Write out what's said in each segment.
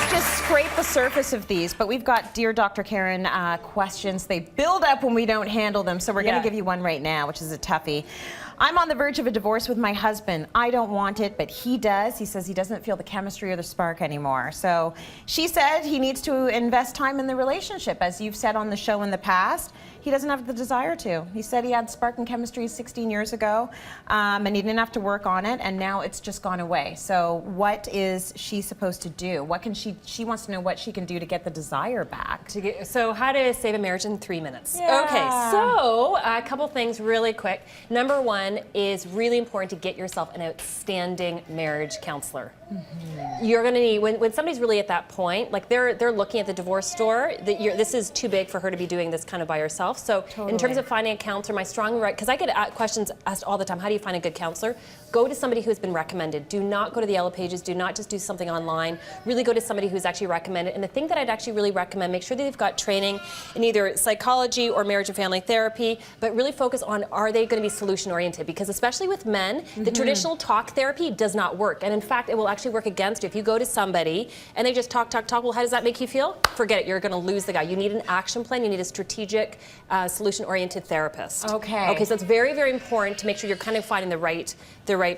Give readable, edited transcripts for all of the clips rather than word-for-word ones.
always just scrape the surface of these, but we've got Dear Dr. Karyn questions. They build up when we don't handle them, so we're going to give you one right now, which is a toughie. I'm on the verge of a divorce with my husband. I don't want it, but he does. He says he doesn't feel the chemistry or the spark anymore. So she said he needs to invest time in the relationship. As you've said on the show in the past, he doesn't have the desire to. He said he had spark and chemistry 16 years ago, and he didn't have to work on it, and now it's just gone away. So what is she supposed to do? What can she wants to know what she can do to get the desire back. So how to save a marriage in 3 minutes. Yeah. Okay, so a couple things really quick. Number one is really important to get yourself an outstanding marriage counselor. Mm-hmm. You're going to need, when somebody's really at that point, like they're looking at the divorce door, this is too big for her to be doing this kind of by herself. So in terms of finding a counselor, my strong because I get questions asked all the time, how do you find a good counselor? Go to somebody who's been recommended. Do not go to the Yellow Pages. Do not just do something online. Really go to somebody who's actually recommended. And the thing that I'd actually really recommend, make sure that they've got training in either psychology or marriage and family therapy, but really focus on, are they going to be solution oriented? Because especially with men, the traditional talk therapy does not work. And in fact, it will actually work against you. If you go to somebody and they just talk, well, how does that make you feel? Forget it. You're going to lose the guy. You need an action plan. You need a strategic, solution-oriented therapist. Okay, so it's very, very important to make sure you're kind of finding the right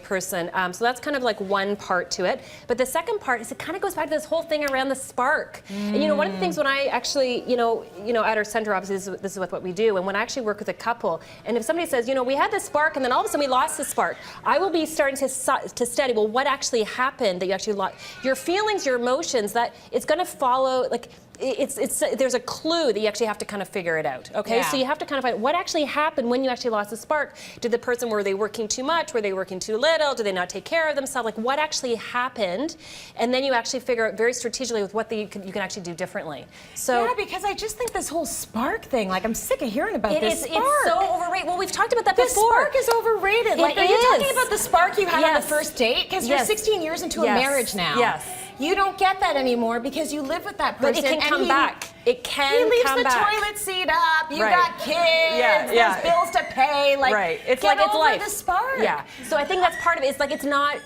person. So that's kind of like one part to it. But the second part is it kind of goes back to this whole thing around the spark. And you know, one of the things when I actually, you know, at our center, obviously this is what we do. And when I actually work with a couple, and if somebody says, you know, we had this spark and then all of a sudden we lost the spark, I will be starting to study, well, what actually happened that you actually lost? Your feelings, your emotions, that it's going to follow, like, there's a clue that you actually have to kind of figure it out, okay? So you have to kind of find what actually happened when you actually lost the spark. Did the person, were they working too much? Were they working too little? Did they not take care of themselves? Like, what actually happened? And then you actually figure out very strategically with what you can actually do differently. So yeah, because I just think this whole spark thing, like, I'm sick of hearing about this spark. It's so overrated. Well, we've talked about that before. The spark is overrated. Like, are you talking about the spark you had on the first date? Because you're 16 years into a marriage now. Yes. You don't get that anymore because you live with that person. But it can come back. It can come back. He leaves the toilet seat up. You got kids. There's bills to pay. Like, it's like it's life. The spark. Yeah. So I think that's part of it. It's like it's not.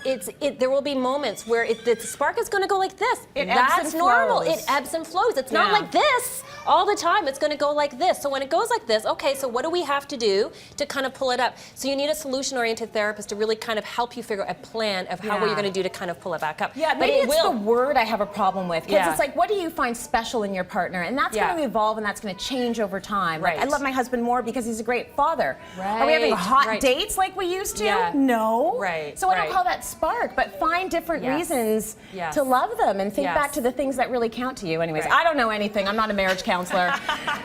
There will be moments where the spark is going to go like this. That's normal. It ebbs and flows. It's not like this all the time. It's going to go like this. So when it goes like this, okay. So what do we have to do to kind of pull it up? So you need a solution-oriented therapist to really kind of help you figure out a plan of how what you're going to do to kind of pull it back up. Yeah, maybe it's the word I have a problem with, because it's like, what do you find special in your partner? And that's going to evolve and that's going to change over time. Like, I love my husband more because he's a great father. Are we having hot dates like we used to? No. So I don't call that spark, but find different reasons to love them and think back to the things that really count to you. Anyways, I don't know anything. I'm not a marriage counselor.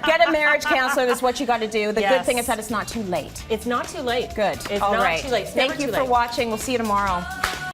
Get a marriage counselor. That's what you got to do. The good thing is that it's not too late. It's not too late. Good. It's not too late. Thank you for watching. We'll see you tomorrow.